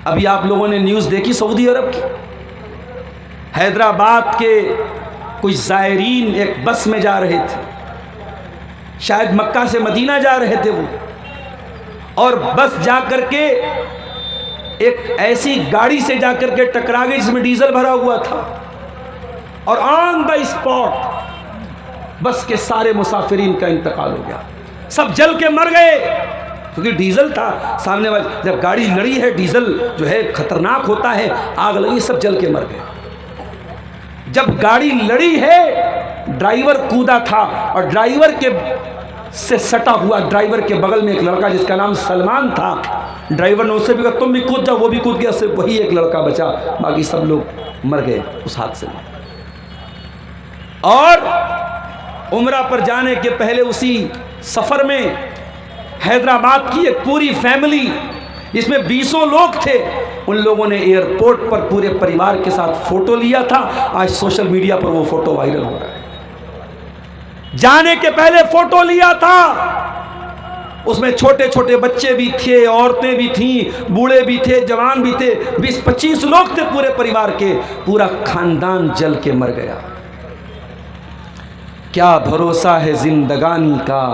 अभी आप लोगों ने न्यूज़ देखी सऊदी अरब की, हैदराबाद के कुछ ज़ायरीन एक बस में जा रहे थे, शायद मक्का से मदीना जा रहे थे वो, और बस जा करके एक ऐसी गाड़ी से जा करके टकरा गई जिसमें डीजल भरा हुआ था, और ऑन द स्पॉट बस के सारे मुसाफिरीन का इंतकाल हो गया। सब जल के मर गए क्योंकि डीजल था सामने वाले। जब गाड़ी लड़ी है, डीजल जो है खतरनाक होता है, आग लगी, सब जल के मर गए। जब गाड़ी लड़ी है, ड्राइवर कूदा था, और ड्राइवर के से सटा हुआ ड्राइवर के बगल में एक लड़का जिसका नाम सलमान था, ड्राइवर ने उससे भी कहा तुम भी कूद जाओ, वो भी कूद गया, सिर्फ वही एक लड़का बचा, बाकी सब लोग मर गए उस हादसे में। और उम्रा पर जाने के पहले उसी सफर में हैदराबाद की एक पूरी फैमिली जिसमें 20 लोग थे, उन लोगों ने एयरपोर्ट पर पूरे परिवार के साथ फोटो लिया था। आज सोशल मीडिया पर वो फोटो वायरल हो रहा है। जाने के पहले फोटो लिया था, उसमें छोटे छोटे बच्चे भी थे, औरतें भी थीं, बूढ़े भी थे, जवान भी थे, 20-25 लोग थे पूरे परिवार के। पूरा खानदान जल के मर गया। क्या भरोसा है जिंदगानी का,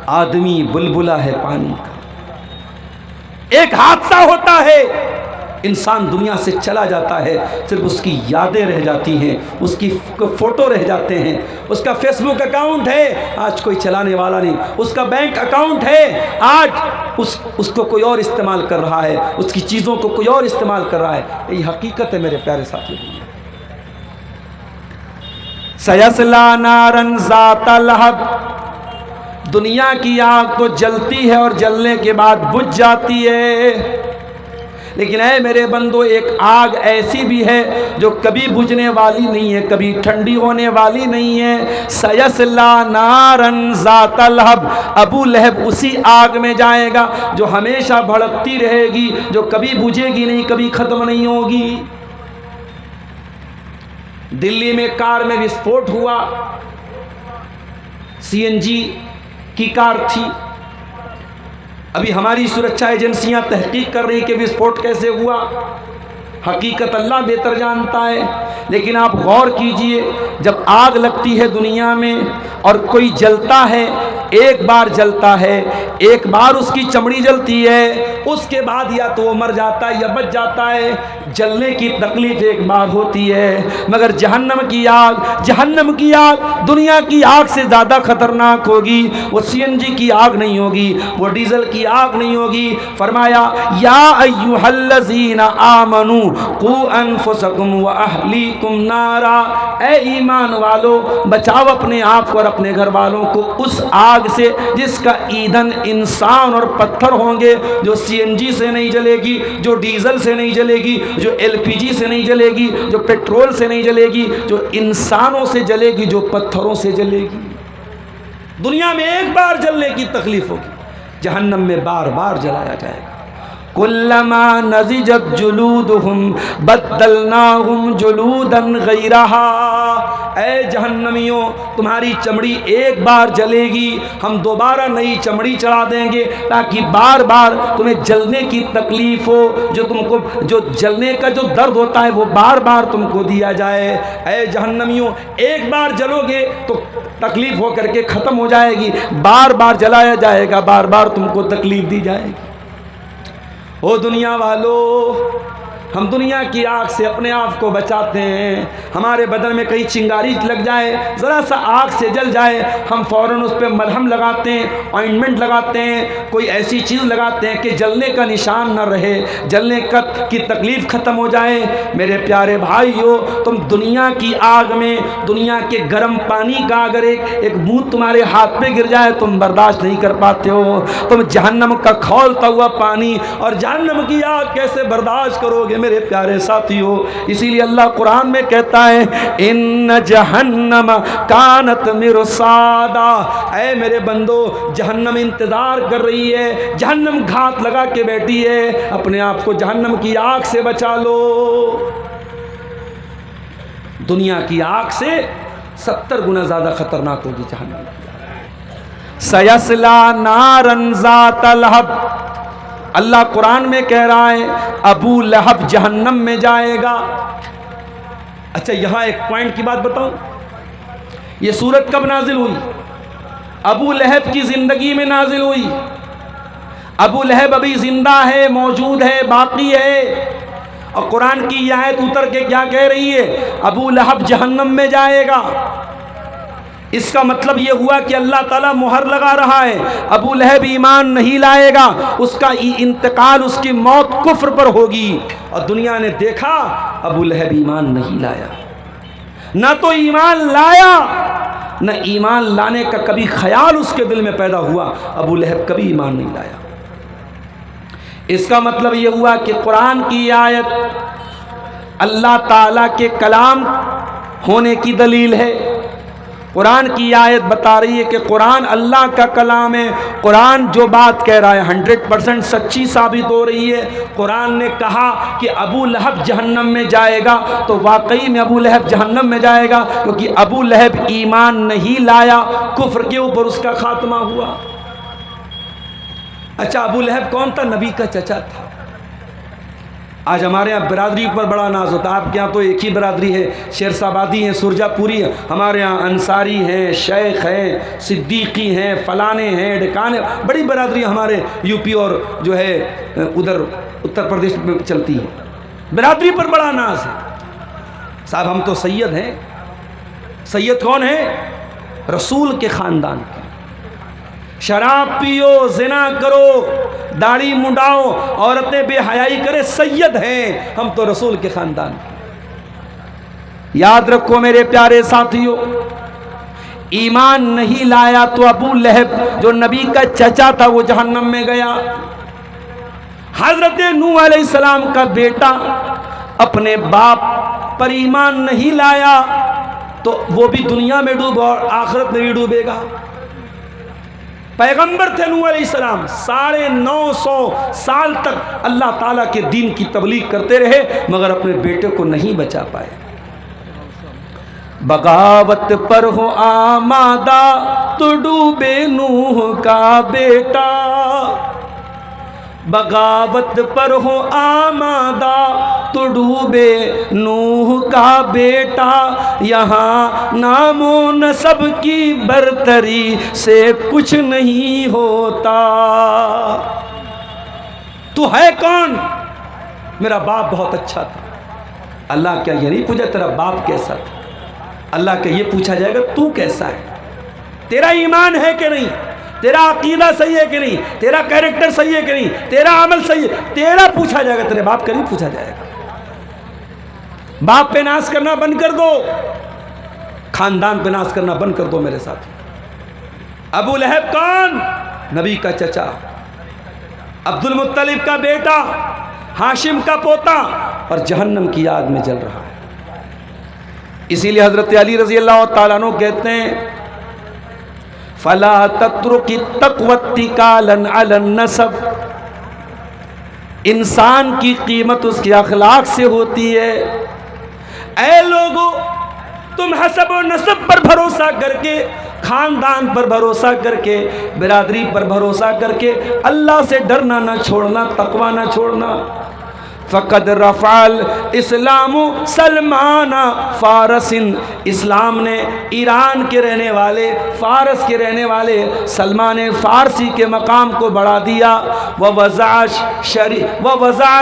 आदमी बुलबुला है पानी का। एक हादसा होता है, इंसान दुनिया से चला जाता है, सिर्फ उसकी यादें रह जाती हैं, उसकी फ़ोटो रह जाते हैं। उसका फेसबुक अकाउंट है, आज कोई चलाने वाला नहीं। उसका बैंक अकाउंट है, आज उसको कोई और इस्तेमाल कर रहा है, उसकी चीज़ों को कोई और इस्तेमाल कर रहा है। यही हकीकत है मेरे प्यारे साथियों। सयस्ला नारन ज़ाता लहब, दुनिया की आग तो जलती है और जलने के बाद बुझ जाती है, लेकिन ऐ मेरे बंदो, एक आग ऐसी भी है जो कभी बुझने वाली नहीं है, कभी ठंडी होने वाली नहीं है। सयस्ला नारन ज़ाता लहब, अबू लहब उसी आग में जाएगा जो हमेशा भड़कती रहेगी, जो कभी बुझेगी नहीं, कभी ख़त्म नहीं होगी। दिल्ली में कार में विस्फोट हुआ, सीएनजी की कार थी। अभी हमारी सुरक्षा एजेंसियां तहकीक कर रही कि विस्फोट कैसे हुआ, हकीकत अल्लाह बेहतर जानता है। लेकिन आप गौर कीजिए, जब आग लगती है दुनिया में और कोई जलता है, एक बार जलता है, एक बार उसकी चमड़ी जलती है, उसके बाद या तो वो मर जाता है या बच जाता है। जलने की तकलीफ एक बार होती है, मगर जहन्नम की आग दुनिया की आग से ज़्यादा खतरनाक होगी। वो सीएनजी की आग नहीं होगी, वो डीजल की आग नहीं होगी। फरमाया या अय्युहल्लज़ीना आमनू कू अनफुसकुम व अहलीकुम नारा, ए ईमान वालो, बचाओ अपने आप और अपने घर वालों को उस आग से जिसका ईंधन इंसान और पत्थर होंगे, जो सीएनजी से नहीं जलेगी, जो डीजल से नहीं जलेगी, जो एलपीजी से नहीं जलेगी, जो पेट्रोल से नहीं जलेगी, जो इंसानों से जलेगी, जो पत्थरों से जलेगी। दुनिया में एक बार जलने की तकलीफ होगी, जहन्नम में बार बार जलाया जाएगा। कुल्लमा नज़िजत जुलूदुहुम बद्दलनाहुम जुलूदन गैरहा, ऐ जहन्नमियों, तुम्हारी चमड़ी एक बार जलेगी, हम दोबारा नई चमड़ी चढ़ा देंगे ताकि बार बार तुम्हें जलने की तकलीफ हो, जो जलने का जो दर्द होता है वो बार बार तुमको दिया जाए। ऐ जहन्नमियों, एक बार जलोगे तो तकलीफ हो करके ख़त्म हो जाएगी, बार बार जलाया जाएगा, बार बार तुमको तकलीफ दी जाएगी। ओ दुनिया वालों, हम दुनिया की आग से अपने आप को बचाते हैं। हमारे बदन में कहीं चिंगारी लग जाए, ज़रा सा आग से जल जाए, हम फ़ौरन उस पर मलहम लगाते हैं, ऑइंटमेंट लगाते हैं, कोई ऐसी चीज़ लगाते हैं कि जलने का निशान न रहे, जलने की तकलीफ़ ख़त्म हो जाए। मेरे प्यारे भाइयों, तुम दुनिया की आग में, दुनिया के गर्म पानी का अगर एक बूंद तुम्हारे हाथ पे गिर जाए तुम बर्दाश्त नहीं कर पाते हो। तुम जहन्नम का खौलता हुआ पानी और जहन्नम की आग कैसे बर्दाश्त करोगे मेरे प्यारे साथियों। इसीलिए अल्लाह कुरान में कहता है इन जहन्नम कानत मिरसादा, ऐ मेरे बंदो, जहन्नम इंतजार कर रही है, जहन्नम घात लगा के बैठी है, अपने आप को जहन्नम की आग से बचा लो। दुनिया की आग से 70 गुना ज्यादा खतरनाक होगी जहन्नम। सयस्ला नारन ज़ाता लहब, अल्लाह कुरान में कह रहा है अबू लहब जहन्नम में जाएगा। अच्छा, यहां एक पॉइंट की बात बताऊं, ये सूरत कब नाजिल हुई? अबू लहब की जिंदगी में नाजिल हुई। अबू लहब अभी जिंदा है, मौजूद है, बाकी है, और कुरान की यह आयत उतर के क्या कह रही है? अबू लहब जहन्नम में जाएगा। इसका मतलब यह हुआ कि अल्लाह ताला मुहर लगा रहा है, अबू लहब ईमान नहीं लाएगा, उसका इंतकाल, उसकी मौत कुफ्र पर होगी। और दुनिया ने देखा अबू लहब ईमान नहीं लाया, ना तो ईमान लाया, न ईमान लाने का कभी ख्याल उसके दिल में पैदा हुआ। अबू लहब कभी ईमान नहीं लाया। इसका मतलब यह हुआ कि कुरान की आयत अल्लाह ताला के कलाम होने की दलील है। कुरान की आयत बता रही है कि कुरान अल्लाह का कलाम है। कुरान जो बात कह रहा है 100% सच्ची साबित हो रही है। कुरान ने कहा कि अबू लहब जहन्नम में जाएगा, तो वाकई में अबू लहब जहन्नम में जाएगा, क्योंकि अबू लहब ईमान नहीं लाया, कुफ्र के ऊपर उसका खात्मा हुआ। अच्छा, अबू लहब कौन था? नबी का चचा था। आज हमारे यहाँ बिरादरी पर बड़ा नाज होता है। आपके यहाँ तो एक ही बिरादरी है, शेरशाबादी है, सुरजापुरी है। हमारे यहाँ अंसारी हैं, शेख हैं, सिद्दीकी हैं, फलाने हैं, ढकाने, बड़ी बिरादरी हमारे यूपी और जो है उधर उत्तर प्रदेश में चलती है। बिरादरी पर बड़ा नाज है। साहब, हम तो सैयद हैं। सैयद कौन है? रसूल के ख़ानदान के। शराब पियो, जिना करो, दाढ़ी मुंडाओ, औरतें बेहयाई करे, सैयद हैं हम तो रसूल के खानदान। याद रखो मेरे प्यारे साथियों, ईमान नहीं लाया तो अबू लहब जो नबी का चचा था वो जहन्नम में गया। हजरत नूह अलैहिस्सलाम का बेटा अपने बाप पर ईमान नहीं लाया तो वो भी दुनिया में डूबा और आखिरत में भी डूबेगा। पैगंबर थे नूह अलैहिस्सलाम, 950 साल तक अल्लाह ताला के दीन की तबलीग करते रहे, मगर अपने बेटे को नहीं बचा पाए। बगावत पर हो आमादा तो डूबे नूह का बेटा, बगावत पर हो आमादा तो डूबे नूह का बेटा, यहाँ नामो नसब की बरतरी से कुछ नहीं होता। तू है कौन? मेरा बाप बहुत अच्छा था। अल्लाह क्या ये नहीं पूछा तेरा बाप कैसा था? अल्लाह का ये पूछा जाएगा तू कैसा है, तेरा ईमान है कि नहीं, तेरा अकीदा सही है कि नहीं, तेरा कैरेक्टर सही है कि नहीं, तेरा अमल सही है, तेरा पूछा जाएगा, तेरे बाप का नहीं पूछा जाएगा। बाप पे नाश करना बंद कर दो, खानदान पे नाश करना बंद कर दो मेरे साथ। अबू लहब कौन? नबी का चचा, अब्दुल मुत्तलिब का बेटा, हाशिम का पोता, और जहन्नम की आग में जल रहा है। इसीलिए हजरत अली रजी अल्लाह तआला अन्हु कहते हैं फला तत्रुकी तक़वत्ती कालन अलन नसब, इंसान की कीमत उसके अखलाक से होती है। ऐ लोगो, तुम हसब और नसब पर भरोसा करके, खानदान पर भरोसा करके, बिरादरी पर भरोसा करके अल्लाह से डरना ना छोड़ना, तकवा ना छोड़ना। फ़क़द रफ़ाल इस्लामु सलमाना फ़ारसिन, इस्लाम ने ईरान के रहने वाले, फ़ारस के रहने वाले सलमान फ़ारसी के मकाम को बढ़ा दिया। व वज़ा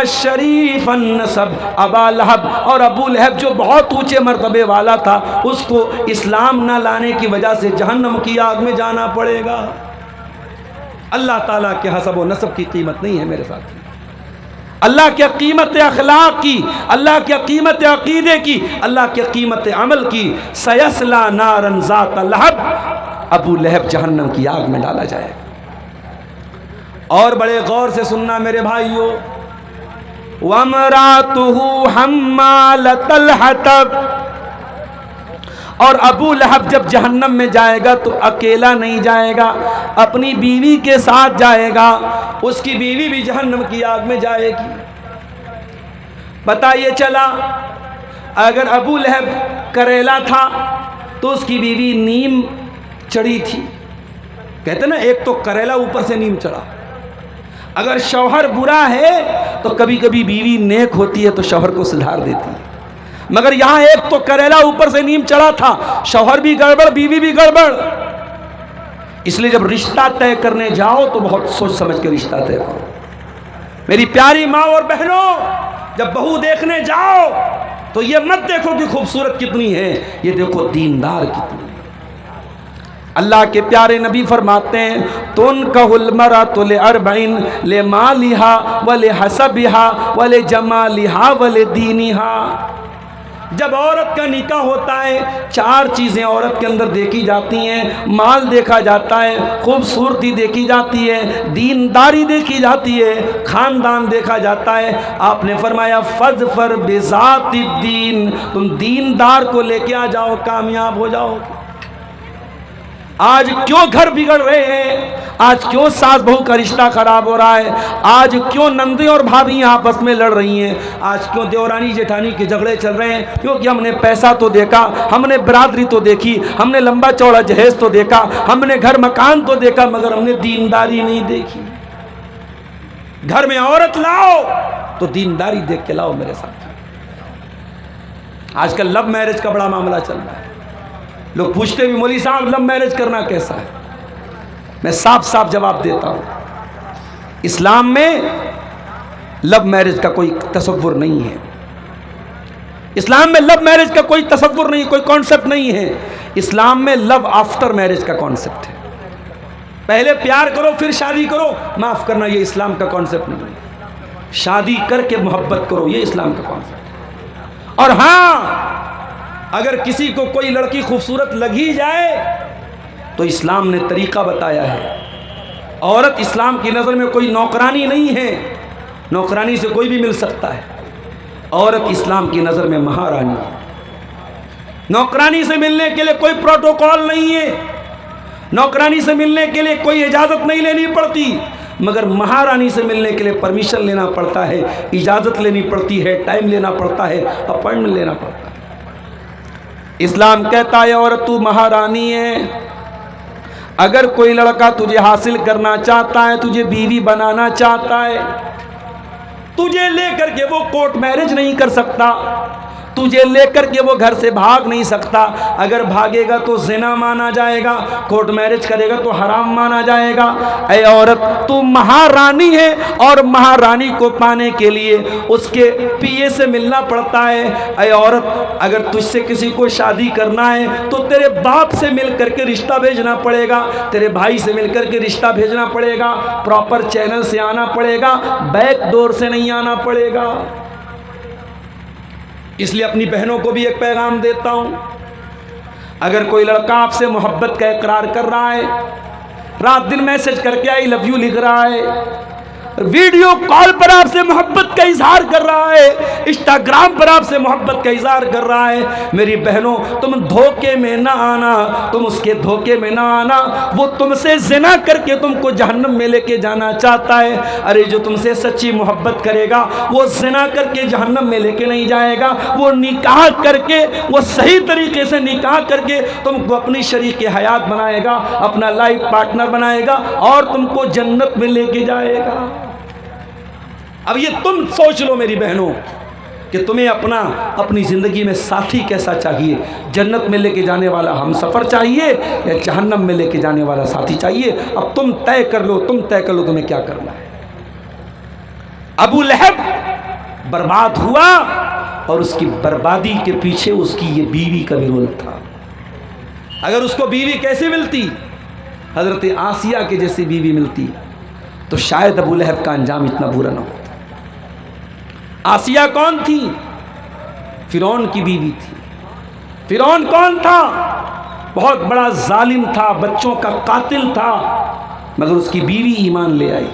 शरीफ़न नसब अबा लहब, और अबू लहब जो बहुत ऊँचे मर्तबे वाला था उसको इस्लाम ना लाने की वजह से जहन्नम की आग में जाना पड़ेगा। अल्लाह ताला के हसब व नसब की कीमत नहीं है मेरे साथ। अल्लाह की कीमत अखलाक की, अल्लाह की कीमत अकीदे की, अल्लाह की कीमत अमल की। सयस्ला नारन ज़ात लहब, अबू लहब जहन्नम की आग में डाला जाए। और बड़े गौर से सुनना मेरे भाइयों, वमरातुहु हम्मालतल हतब, और अबू लहब जब जहन्नम में जाएगा तो अकेला नहीं जाएगा, अपनी बीवी के साथ जाएगा। उसकी बीवी भी जहन्नम की आग में जाएगी। पता ये चला अगर अबू लहब करेला था तो उसकी बीवी नीम चढ़ी थी। कहते ना एक तो करेला ऊपर से नीम चढ़ा, अगर शौहर बुरा है तो कभी कभी बीवी नेक होती है तो शौहर को सुधार देती है। मगर यहां एक तो करेला ऊपर से नीम चढ़ा था, शौहर भी गड़बड़ बीवी भी गड़बड़। इसलिए जब रिश्ता तय करने जाओ तो बहुत सोच समझ के रिश्ता तय करो। मेरी प्यारी माँ और बहनों, जब बहू देखने जाओ तो ये मत देखो कि खूबसूरत कितनी है, ये देखो दीनदार कितनी है। अल्लाह के प्यारे नबी फरमाते हैं तुन कहल मरातु ले अरबईन ले मालिहा वले हसबिहा वले जमालिहा वले दीनिहा। जब औरत का निकाह होता है 4 चीज़ें औरत के अंदर देखी जाती हैं। माल देखा जाता है, खूबसूरती देखी जाती है, दीनदारी देखी जाती है, खानदान देखा जाता है। आपने फरमाया फज़फर बिज़ातिद्दीन, तुम दीनदार को लेके आ जाओ, कामयाब हो जाओगे। आज क्यों घर बिगड़ रहे हैं, आज क्यों सास बहू का रिश्ता खराब हो रहा है, आज क्यों नंदे और भाभी आपस में लड़ रही हैं, आज क्यों देवरानी जेठानी के झगड़े चल रहे हैं? क्योंकि हमने पैसा तो देखा, हमने बरादरी तो देखी, हमने लंबा चौड़ा जहेज तो देखा, हमने घर मकान तो देखा, मगर हमने दीनदारी नहीं देखी। घर में औरत लाओ तो दीनदारी देख के लाओ मेरे साथ। आजकल लव मैरिज का बड़ा मामला चल रहा है। लोग पूछते भी मौलवी साहब लव मैरिज करना कैसा है? मैं साफ साफ जवाब देता हूं, इस्लाम में लव मैरिज का कोई तसव्वुर नहीं है। इस्लाम में लव मैरिज का कोई तसव्वुर नहीं, कोई कॉन्सेप्ट नहीं है। इस्लाम में लव आफ्टर मैरिज का कॉन्सेप्ट है। पहले प्यार करो फिर शादी करो, माफ करना ये इस्लाम का कॉन्सेप्ट नहीं है। शादी करके मोहब्बत करो, ये इस्लाम का कॉन्सेप्ट है। और हाँ, अगर किसी को कोई लड़की खूबसूरत लगी जाए तो इस्लाम ने तरीका बताया है। औरत इस्लाम की नज़र में कोई नौकरानी नहीं है, नौकरानी से कोई भी मिल सकता है। औरत इस्लाम की नज़र में महारानी है। नौकरानी से मिलने के लिए कोई प्रोटोकॉल नहीं है, नौकरानी से मिलने के लिए कोई इजाज़त नहीं लेनी पड़ती, मगर महारानी से मिलने के लिए परमिशन लेना पड़ता है, इजाज़त लेनी पड़ती है, टाइम लेना पड़ता है, अपॉइंटमेंट लेना पड़ता है। इस्लाम कहता है औरत तू महारानी है। अगर कोई लड़का तुझे हासिल करना चाहता है, तुझे बीवी बनाना चाहता है, तुझे लेकर के वो कोर्ट मैरिज नहीं कर सकता, तुझे लेकर के वो घर से भाग नहीं सकता। अगर भागेगा तो ज़िना माना जाएगा, कोर्ट मैरिज करेगा तो हराम माना जाएगा। ऐ औरत तू महारानी है और महारानी को पाने के लिए उसके पिए से मिलना पड़ता है। ऐ औरत अगर तुझसे किसी को शादी करना है तो तेरे बाप से मिल करके रिश्ता भेजना पड़ेगा, तेरे भाई से मिल करके रिश्ता भेजना पड़ेगा, प्रॉपर चैनल से आना पड़ेगा, बैक डोर से नहीं आना पड़ेगा। इसलिए अपनी बहनों को भी एक पैगाम देता हूं, अगर कोई लड़का आपसे मोहब्बत का इकरार कर रहा है, रात दिन मैसेज करके आई लव यू लिख रहा है, वीडियो कॉल पर आपसे मोहब्बत का इजहार कर रहा है, इंस्टाग्राम पर आपसे मोहब्बत का इजहार कर रहा है, मेरी बहनों तुम धोखे में ना आना, तुम उसके धोखे में ना आना। वो तुमसे ज़िना करके तुमको जहन्नम में लेके जाना चाहता है। अरे जो तुमसे सच्ची मोहब्बत करेगा वो ज़िना करके जहन्नम में लेके नहीं जाएगा, वो निकाह करके, वो सही तरीके से निकाह करके तुमको अपनी शरीक हयात बनाएगा, अपना लाइफ पार्टनर बनाएगा और तुमको जन्नत में लेके जाएगा। अब ये तुम सोच लो मेरी बहनों कि तुम्हें अपनी ज़िंदगी में साथी कैसा चाहिए, जन्नत में लेके जाने वाला हम सफ़र चाहिए या जहन्नम में लेके जाने वाला साथी चाहिए। अब तुम तय कर लो, तुम्हें क्या करना है। अबू लहब बर्बाद हुआ और उसकी बर्बादी के पीछे उसकी ये बीवी का भी रोल था। अगर उसको बीवी कैसे मिलती, हज़रत आसिया के जैसी बीवी मिलती तो शायद अबू लहब का अंजाम इतना बुरा ना होता। आसिया कौन थी? फिरौन की बीवी थी। फिरौन कौन था? बहुत बड़ा जालिम था, बच्चों का कातिल था, मगर उसकी बीवी ईमान ले आई।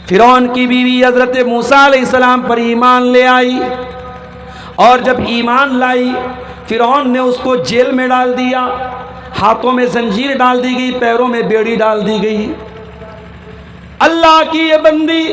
फिरौन की बीवी हज़रत मूसा अलैहिस्सलाम पर ईमान ले आई और जब ईमान लाई फिरौन ने उसको जेल में डाल दिया, हाथों में जंजीर डाल दी गई, पैरों में बेड़ी डाल दी गई। अल्लाह की ये बंदी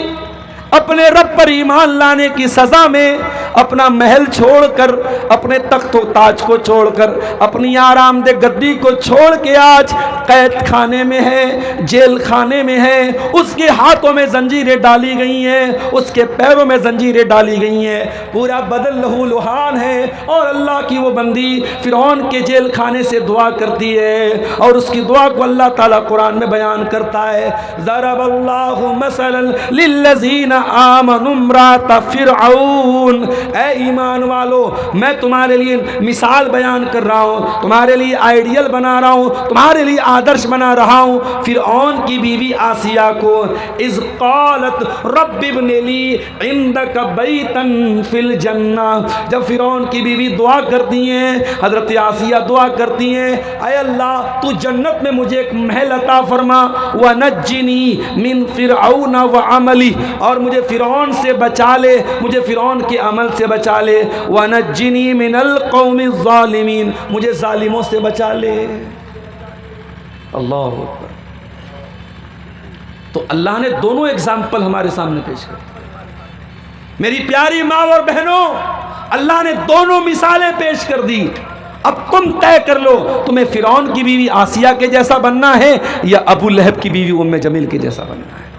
अपने रब पर ईमान लाने की सज़ा में अपना महल छोड़कर, अपने तख्त व ताज को छोड़कर, अपनी आरामदेह गद्दी को छोड़ के आज कैद खाने में है, जेल खाने में है। उसके हाथों में जंजीरें डाली गई हैं, उसके पैरों में जंजीरें डाली गई हैं, पूरा बदन लहू लुहान है। और अल्लाह की वो बंदी फिरौन के जेल खाने से दुआ करती है और उसकी दुआ को अल्लाह ताला कुरान में बयान करता है। ज़रबल्लाहु मसलन लिल्लज़ीना आमनु इम्रात फिरऔन। ऐ ईमान वालो, मैं तुम्हारे लिए मिसाल बयान कर रहा हूँ, तुम्हारे लिए आइडियल बना रहा हूँ, तुम्हारे लिए आदर्श बना रहा हूँ फिरऔन की बीवी आसिया को। इज़ क़ालत रब्बि इब्नि ली इंदक बैतन फिल जन्ना। जब फिरौन की बीवी दुआ करती हैं, हज़रत आसिया दुआ करती हैं, ऐ अल्लाह तू जन्नत में मुझे एक महल अता फरमा, व नज्जिनी मिन फिरऔन व अमली, और मुझे फिरौन से बचा ले, मुझे फिरौन के अमल से बचा ले, व नज्जिनी मिनल कौमि ज़ालिमीन, मुझे जालिमों से बचा ले। अल्लाह अकबर। तो अल्लाह ने दोनों एग्जाम्पल हमारे सामने पेश कर। मेरी प्यारी माँ और बहनों, अल्लाह ने दोनों मिसालें पेश कर दी। अब तुम तय कर लो, तुम्हें फिरौन की बीवी आसिया के जैसा बनना है या अबू लहब की बीवी उम्मे जमील के जैसा बनना है।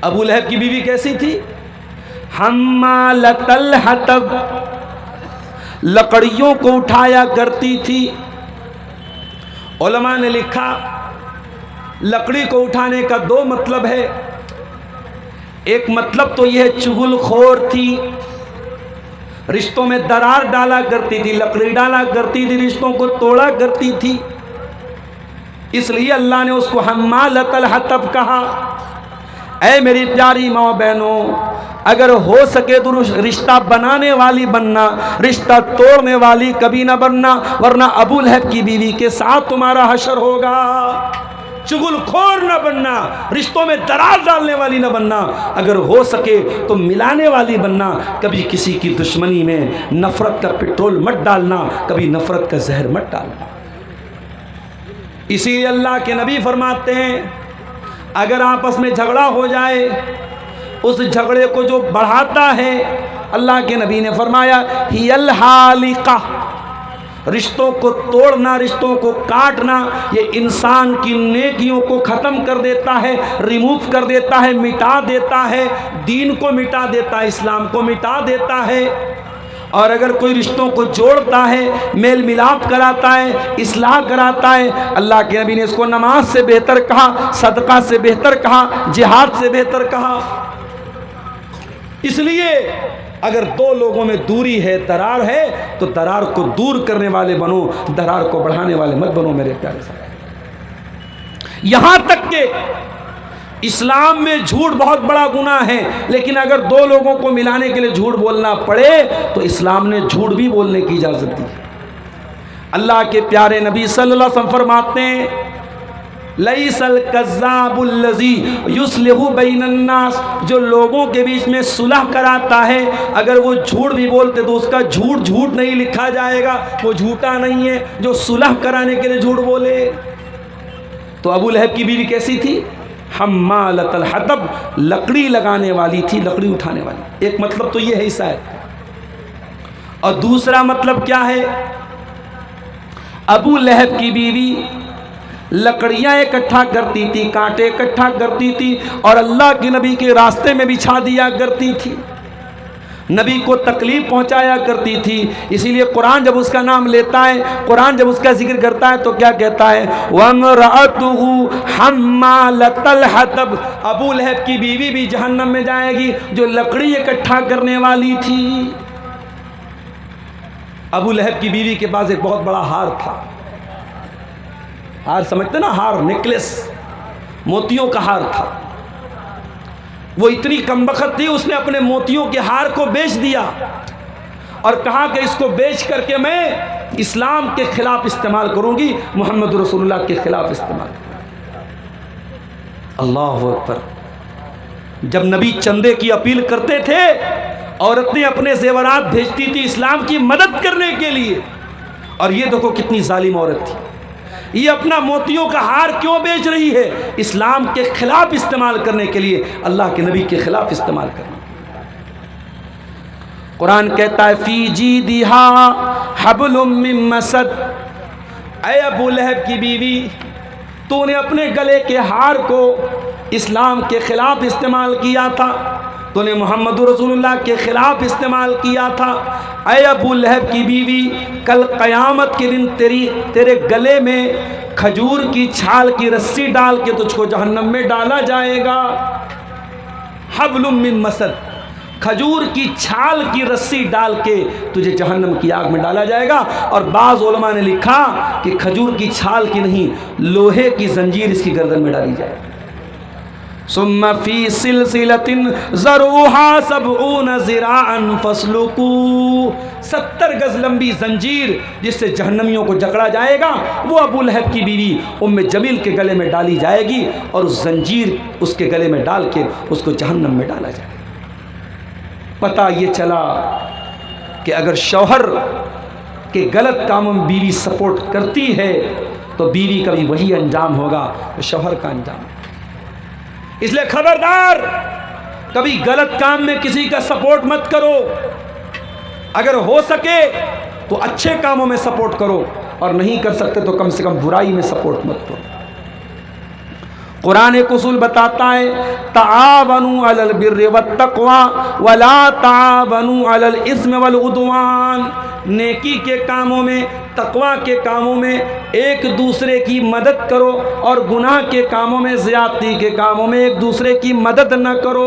अबू लहब की बीवी कैसी थी? हम्मालतल हतब, लकड़ियों को उठाया करती थी। उलमा ने लिखा लकड़ी को उठाने का दो मतलब है। एक मतलब तो यह चुगलखोर थी, रिश्तों में दरार डाला करती थी, लकड़ी डाला करती थी, रिश्तों को तोड़ा करती थी, इसलिए अल्लाह ने उसको हम्मालतल हतब कहा। ऐ मेरी प्यारी माँ बहनों, अगर हो सके तो रिश्ता बनाने वाली बनना, रिश्ता तोड़ने वाली कभी ना बनना, वरना अबू लहब की बीवी के साथ तुम्हारा हशर होगा। चुगलखोर न बनना, रिश्तों में दरार डालने वाली न बनना, अगर हो सके तो मिलाने वाली बनना। कभी किसी की दुश्मनी में नफरत का पेट्रोल मत डालना, कभी नफरत का जहर मत डालना। इसीलिए अल्लाह के नबी फरमाते हैं, अगर आपस में झगड़ा हो जाए, उस झगड़े को जो बढ़ाता है, अल्लाह के नबी ने फरमाया हियल हालिका, रिश्तों को तोड़ना, रिश्तों को काटना, ये इंसान की नेकियों को ख़त्म कर देता है, रिमूव कर देता है, मिटा देता है, दीन को मिटा देता है, इस्लाम को मिटा देता है। और अगर कोई रिश्तों को जोड़ता है, मेल मिलाप कराता है, इस्लाह कराता है, अल्लाह के नबी ने इसको नमाज से बेहतर कहा, सदका से बेहतर कहा, जिहाद से बेहतर कहा। इसलिए अगर दो लोगों में दूरी है, दरार है, तो दरार को दूर करने वाले बनो, दरार को बढ़ाने वाले मत बनो मेरे प्यारे साहब। यहां तक के इस्लाम में झूठ बहुत बड़ा गुनाह है, लेकिन अगर दो लोगों को मिलाने के लिए झूठ बोलना पड़े तो इस्लाम ने झूठ भी बोलने की इजाज़त दी। अल्लाह के प्यारे नबी सल्लल्लाहु अलैहि वसल्लम फरमाते हैं, लईसल कज़्ज़ाबुल्लज़ी युस्लिहु बैनन्नास, जो लोगों के बीच में सुलह कराता है, अगर वो झूठ भी बोलते तो उसका झूठ झूठ नहीं लिखा जाएगा, वो झूठा नहीं है जो सुलह कराने के लिए झूठ बोले। तो अबू लहब की बीवी कैसी थी? हम्मालतल हतब, लकड़ी लगाने वाली थी, लकड़ी उठाने वाली। एक मतलब तो ये है शायद। और दूसरा मतलब क्या है? अबू लहब की बीवी लकड़ियाँ इकट्ठा करती थी, कांटे इकट्ठा करती थी और अल्लाह के नबी के रास्ते में बिछा दिया करती थी, नबी को तकलीफ पहुंचाया करती थी। इसीलिए कुरान जब उसका नाम लेता है, कुरान जब उसका जिक्र करता है तो क्या कहता है? वम्रअतुहु हम्मालतल हतब, अबू लहब की बीवी भी जहन्नम में जाएगी जो लकड़ी इकट्ठा करने वाली थी। अबू लहब की बीवी के पास एक बहुत बड़ा हार था, हार समझते ना, हार, नेकलेस, मोतियों का हार था। वो इतनी कमबख्त थी, उसने अपने मोतियों के हार को बेच दिया और कहा कि इसको बेच करके मैं इस्लाम के खिलाफ इस्तेमाल करूंगी, मोहम्मद रसूलुल्लाह के खिलाफ इस्तेमाल। अल्लाह अकबर। जब नबी चंदे की अपील करते थे, औरतें अपने जेवरात भेजती थी इस्लाम की मदद करने के लिए। और ये देखो कितनी जालिम औरत थी, ये अपना मोतियों का हार क्यों बेच रही है? इस्लाम के खिलाफ इस्तेमाल करने के लिए, अल्लाह के नबी के खिलाफ इस्तेमाल करना। कुरान कहता है फी जीदिहा हब्लुम मिन मसद, ऐ अबू लहब की बीवी, तूने अपने गले के हार को इस्लाम के ख़िलाफ़ इस्तेमाल किया था, तूने मोहम्मद रसूलुल्लाह के ख़िलाफ़ इस्तेमाल किया था। ऐ अबू लहब की बीवी, कल क़यामत के दिन तेरे गले में खजूर की छाल की रस्सी डाल के तुझको जहन्नम में डाला जाएगा। हब्लुम मिन मसद, खजूर की छाल की रस्सी डाल के तुझे जहन्नम की आग में डाला जाएगा। और बाज़ उलमा ने लिखा कि खजूर की छाल की नहीं, लोहे की जंजीर इसकी गर्दन में डाली जाएगी। सुम्मा फी सिलसिलतिन ज़रूहा सबऊन ज़िराअन फस्लुकू, 70 गज लंबी जंजीर जिससे जहन्नमियों को जकड़ा जाएगा, वो अबू लहब की बीवी उम्मे जमील के गले में डाली जाएगी और उस जंजीर उसके गले में डाल के उसको जहन्नम में डाला जाएगा। पता ये चला कि अगर शौहर के गलत कामों में बीवी सपोर्ट करती है तो बीवी का भी वही अंजाम होगा तो शौहर का अंजाम। इसलिए खबरदार, कभी गलत काम में किसी का सपोर्ट मत करो। अगर हो सके तो अच्छे कामों में सपोर्ट करो और नहीं कर सकते तो कम से कम बुराई में सपोर्ट मत करो। कुरान एक उसूल बताता है, तावनु अलल बिर्रि वत्तक़वा वला तावनु अलल इस्म वल उद्वान, नेकी के कामों में, तकवा के कामों में एक दूसरे की मदद करो और गुनाह के कामों में, ज़्यादती के कामों में एक दूसरे की मदद न करो।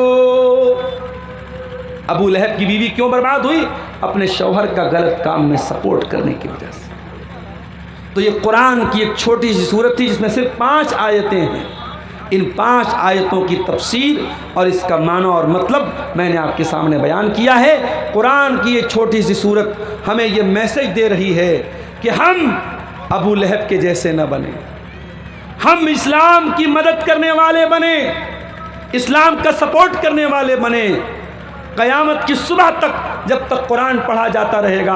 अबू लहब की बीवी क्यों बर्बाद हुई? अपने शौहर का गलत काम में सपोर्ट करने की वजह से। तो ये कुरान की एक छोटी सी सूरत थी जिसमें सिर्फ 5 आयतें हैं। इन 5 आयतों की तफसीर और इसका माना और मतलब मैंने आपके सामने बयान किया है। कुरान की ये छोटी सी सूरत हमें ये मैसेज दे रही है कि हम अबू लहब के जैसे न बने, हम इस्लाम की मदद करने वाले बने, इस्लाम का सपोर्ट करने वाले बने। क़यामत की सुबह तक जब तक कुरान पढ़ा जाता रहेगा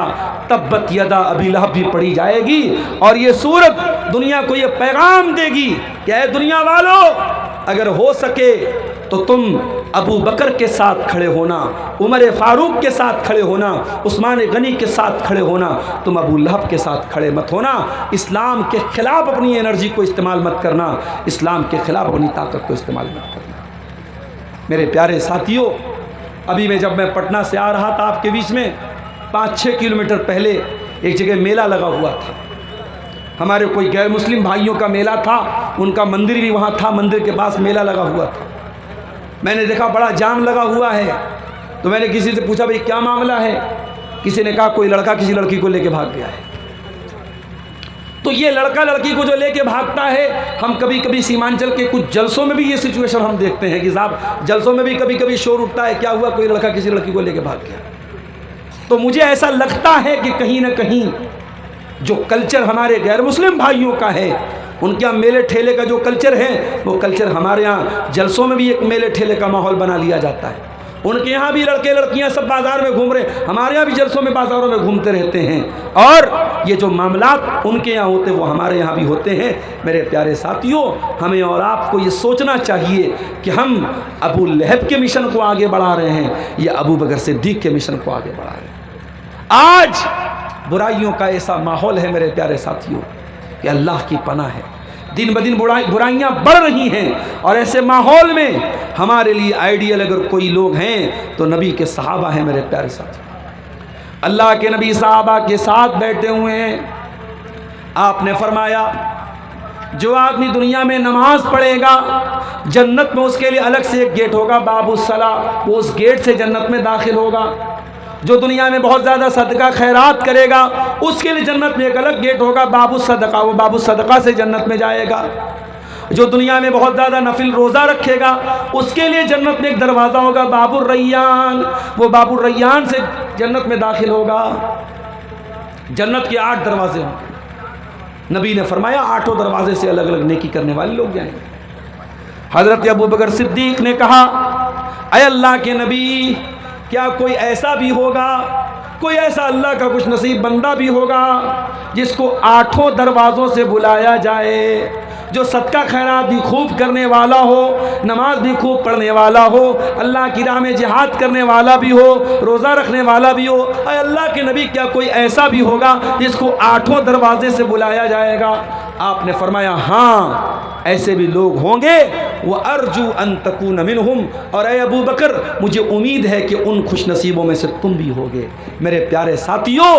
तब्बत यदा अबी लहब भी पढ़ी जाएगी और ये सूरत दुनिया को ये पैगाम देगी कि ऐ दुनिया वालों, अगर हो सके तो तुम अबू बकर के साथ खड़े होना, उमर फारूक के साथ खड़े होना, उस्मान गनी के साथ खड़े होना, तुम अबू लहब के साथ खड़े मत होना। इस्लाम के ख़िलाफ़ अपनी एनर्जी को इस्तेमाल मत करना, इस्लाम के ख़िलाफ़ अपनी ताकत को इस्तेमाल मत करना। मेरे प्यारे साथियों, अभी मैं जब मैं पटना से आ रहा था आपके बीच में, 5-6 किलोमीटर पहले एक जगह मेला लगा हुआ था। हमारे कोई गैर मुस्लिम भाइयों का मेला था, उनका मंदिर भी वहाँ था, मंदिर के पास मेला लगा हुआ था। मैंने देखा बड़ा जाम लगा हुआ है, तो मैंने किसी से पूछा भाई क्या मामला है? किसी ने कहा कोई लड़का किसी लड़की को लेके भाग गया है। तो ये लड़का लड़की को जो लेके भागता है, हम कभी कभी सीमांचल के कुछ जलसों में भी ये सिचुएशन हम देखते हैं कि साहब जलसों में भी कभी कभी शोर उठता है, क्या हुआ कोई लड़का किसी लड़की को लेके भाग गया। तो मुझे ऐसा लगता है कि कहीं ना कहीं जो कल्चर हमारे गैर मुस्लिम भाइयों का है, उनके यहाँ मेले ठेले का जो कल्चर है, वो कल्चर हमारे यहाँ जलसों में भी एक मेले ठेले का माहौल बना लिया जाता है। उनके यहाँ भी लड़के लड़कियाँ सब बाज़ार में घूम रहे, हमारे यहाँ भी जलसों में बाज़ारों में घूमते रहते हैं। और ये जो मामलात उनके यहाँ होते वो हमारे यहाँ भी होते हैं। मेरे प्यारे साथियों, हमें और आपको ये सोचना चाहिए कि हम अबू लहब के मिशन को आगे बढ़ा रहे हैं या अबू बकर सिद्दीक़ के मिशन को आगे बढ़ा रहे हैं। आज बुराइयों का ऐसा माहौल है मेरे प्यारे साथियों कि अल्लाह की पनाह है, दिन ब दिन बुराइयाँ बढ़ रही हैं। और ऐसे माहौल में हमारे लिए आइडियल अगर कोई लोग हैं तो नबी के सहाबा हैं। मेरे प्यारे साथी, अल्लाह के नबी सहाबा के साथ बैठे हुए हैं। आपने फरमाया जो आदमी दुनिया में नमाज पढ़ेगा, जन्नत में उसके लिए अलग से एक गेट होगा, बाबुस्सला, वो उस गेट से जन्नत में दाखिल होगा। जो दुनिया में बहुत ज़्यादा सदका खैरात करेगा, उसके लिए जन्नत में एक अलग गेट होगा, बाबू सदका, वो बाबू सदका से जन्नत में जाएगा। जो दुनिया में बहुत ज़्यादा नफिल रोज़ा रखेगा, उसके लिए जन्नत में एक दरवाज़ा होगा, बाबू रैयान, वो बाबू रैयान से जन्नत में दाखिल होगा। जन्नत के 8 दरवाजे होंगे। नबी ने फरमाया 8 दरवाजे से अलग अलग नेकी करने वाले लोग जाएंगे। हज़रत अबू बकर सिद्दीक़ ने कहा, ऐ अल्लाह के नबी, क्या कोई ऐसा भी होगा, कोई ऐसा अल्लाह का कुछ नसीब बंदा भी होगा जिसको 8 दरवाज़ों से बुलाया जाए जो सदका खैरात भी खूब करने वाला हो, नमाज भी खूब पढ़ने वाला हो, अल्लाह की राह में जिहाद करने वाला भी हो, रोज़ा रखने वाला भी हो। अल्लाह के नबी, क्या कोई ऐसा भी होगा जिसको 8 दरवाजे से बुलाया जाएगा? आपने फरमाया हाँ, ऐसे भी लोग होंगे। वह अर्जू अन तकून मिनहुम, और ऐ अबू बकर, मुझे उम्मीद है कि उन खुश नसीबों में से तुम भी होगे। मेरे प्यारे साथियों,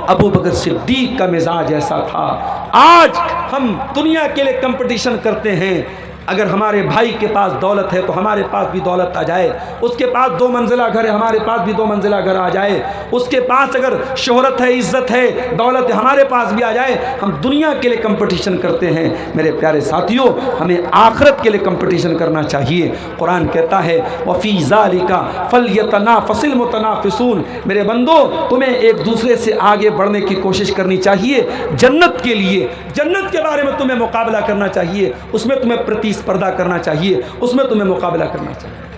अबू बकर सिद्दीक का मिजाज ऐसा था। आज हम दुनिया के लिए कंपटीशन करते हैं। अगर हमारे भाई के पास दौलत है तो हमारे पास भी दौलत आ जाए, उसके पास 2 मंजिला घर है, हमारे पास भी 2 मंजिला घर आ जाए, उसके पास अगर शोहरत है, इज्जत है, दौलत है, हमारे पास भी आ जाए। हम दुनिया के लिए कंपटीशन करते हैं। मेरे प्यारे साथियों, हमें आखिरत के लिए कंपटीशन करना चाहिए। कुरान कहता है वफ़ी ज़ालिका फ़ल्यतनाफ़सिल मुतनाफ़िसून, मेरे बंदो, तुम्हें एक दूसरे से आगे बढ़ने की कोशिश करनी चाहिए। जन्नत के लिए, जन्नत के बारे में तुम्हें मुकाबला करना चाहिए, उसमें तुम्हें प्रतिस्पर्धा करना चाहिए, उसमें तुम्हें मुकाबला करना चाहिए।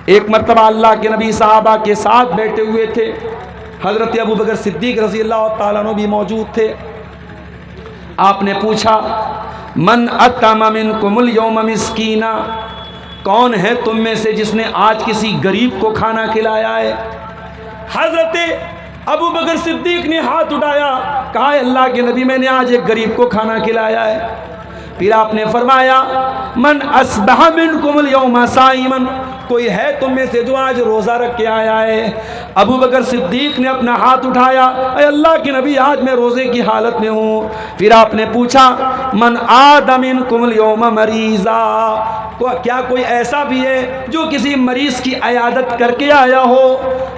एक मर्तबा अल्लाह के नबी सहाबा के साथ बैठे हुए थे। हज़रत अबू बकर सिद्दीक रज़ी अल्लाह ताला अन्हु भी मौजूद थे। आपने पूछा, मन अतमा मिनकुमुल यौम मिस्कीना, कौन है तुम में से जिसने आज किसी गरीब को खाना खिलाया है? हज़रत अबू बकर सिद्दीक ने हाथ उठाया, कहा अल्लाह के नबी, मैंने आज एक गरीब को खाना खिलाया है। फिर आपने फरमाया, मन अस्बह मिनकुमुल यौम साइमन, कोई है तुम में से जो आज रोज़ा रख के आया है? अबू बकर सिद्दीक ने अपना हाथ उठाया, अरे अल्लाह के नबी, आज मैं रोज़े की हालत में हूँ। फिर आपने पूछा, मन आदा मिनकुमुल यौम मरीज़ा, क्या कोई ऐसा भी है जो किसी मरीज़ की अयादत करके आया हो?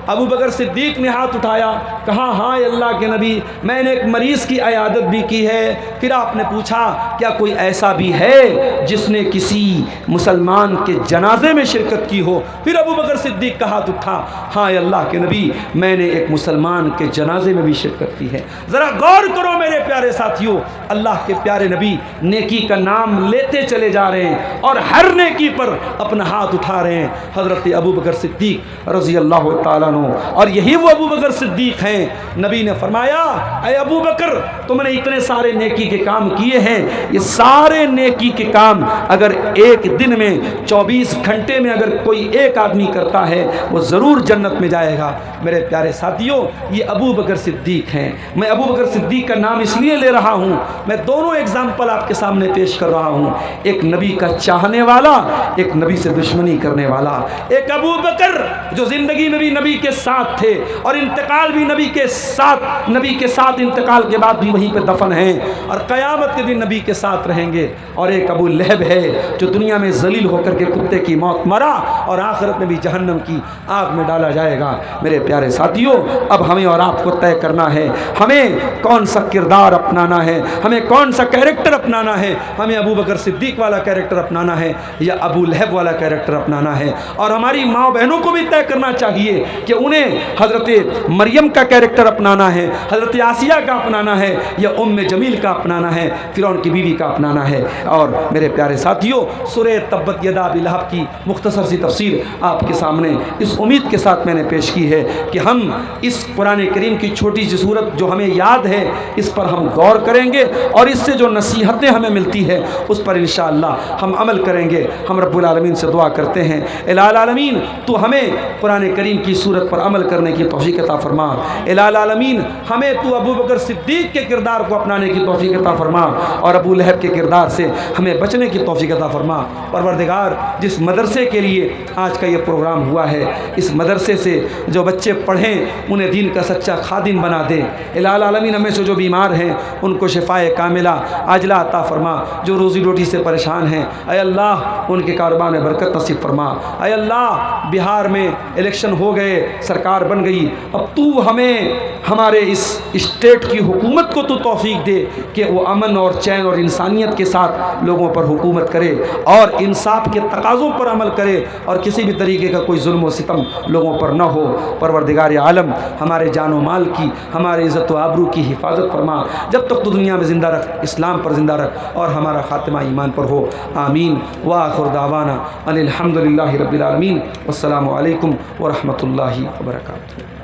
अबू बकर सिद्दीक ने हाथ उठाया, कहा हाँ अल्लाह के नबी, मैंने एक मरीज़ की अयादत भी की है। फिर आपने पूछा, क्या कोई ऐसा भी है जिसने किसी मुसलमान के जनाजे में शिरकत की हो? फिर अबू बकर सिद्दीक का हाथ उठा, हाँ अल्लाह के नबी, मैंने एक मुसलमान के जनाजे में भी शिरकत की है। ज़रा गौर करो मेरे प्यारे साथियों, अल्लाह के प्यारे नबी नेकी का नाम लेते चले जा रहे हैं और हर नेकी पर अपना हाथ उठा रहे हैं। हज़रत अबू बकर सिद्दीक रज़ी अल्लाह ताला अन्हु, और यही वो अबू बकर सिद्दीक हैं। नबी ने फरमाया, अय अबू बकर, तुमने इतने सारे नेकी के काम किए हैं, ये सारे नेकी के काम अगर एक दिन में 24 घंटे में अगर कोई एक आदमी करता है, वो ज़रूर जन्नत में जाएगा। मेरे प्यारे साथियों, ये अबू बकर सिद्दीक हैं। मैं अबू बकर सिद्दीक का नाम इसलिए ले रहा हूँ, मैं दोनों एग्जाम्पल आपके सामने पेश कर रहा हूँ। एक नबी का चाहने वाला, एक नबी से दुश्मनी करने वाला। एक अबू बकर जो ज़िंदगी में भी नबी के साथ थे और इंतकाल भी नबी के साथ इंतकाल के बाद भी वहीं पे दफन हैं और क़यामत के दिन नबी के साथ रहेंगे। और एक अबू लहब है जो दुनिया में जलील होकर के कुत्ते की मौत मरा और आखिरत में भी जहन्नम की आग में डाला जाएगा। मेरे प्यारे साथियों, अब हमें और आपको तय करना है, हमें कौन सा किरदार अपनाना है, हमें कौन सा कैरेक्टर अपनाना है। हमें अबू बकर सिद्दीक वाला कैरेक्टर अपनाना है या अबू लहब वाला कैरेक्टर अपनाना है। और हमारी माँ बहनों को भी तय करना चाहिए कि उन्हें हज़रत मरियम का कैरेक्टर अपनाना है, हज़रत आसिया का अपनाना है या उम्मे जमील का अपनाना है, फ़िरौन की बीवी का अपनाना है। और मेरे प्यारे साथियों, सूरह तब्बत यदा अबी लहब की मुख्तसर सी तफसीर आपके सामने इस उम्मीद के साथ मैंने पेश की है कि हम इस कुरान करीम की छोटी सी सूरत जो हमें याद है, इस पर हम गौर करेंगे और इससे जो नसीहतें हमें मिलती है उस पर इंशाअल्लाह हम अमल करेंगे। हम रब्बुल आलमीन से दुआ करते हैं, इलाल आलमीन तो हमें कुरान करीम की सूरत पर अमल करने की तौफीक अता फरमा। इलाल आलमीन हमें तू अबू बकर सिद्दीक के किरदार को अपनाने की तौफीक अता फरमा और अबू लहब के किरदार से हमें बचने की तौफीक अता फरमा। परवरदिगार, जिस मदरसे के लिए आज का ये प्रोग्राम हुआ है, इस मदरसे से जो बच्चे पढ़ें उन्हें दीन का सच्चा खादिम बना दे। इलाल आलमीन हमें से जो बीमार हैं उनको शिफाए कामिला आजला अता फरमा। जो रोज़ी रोटी से परेशान हैं, ऐ अल्लाह उनके कारोबार में बरकत नसीब फरमा। ऐ अल्लाह, बिहार में इलेक्शन हो गए, सरकार बन गई, अब तू हमें हमारे इस स्टेट की हुकूमत को तू तौफीक दे कि वो अमन और चैन और इंसानियत के साथ लोगों पर हुकूमत करे और इंसाफ के तकाज़ों पर अमल करे और किसी भी तरीके का कोई जुल्म व सितम लोगों पर न हो। परवरदिगार आलम, हमारे जान व माल की, हमारे इज़्ज़त व आबरू की हिफाजत फरमा। जब तक तो दुनिया में ज़िंदा रख, इस्लाम पर ज़िंदा रख और हमारा खात्मा ईमान पर हो। आमीन व आखिर दावाना अनिल हम्दुलिल्लाहि रब्बिल आलमीन। वस्सलामु अलैकुम व रहमतुल्लाहि व बरकातुहू।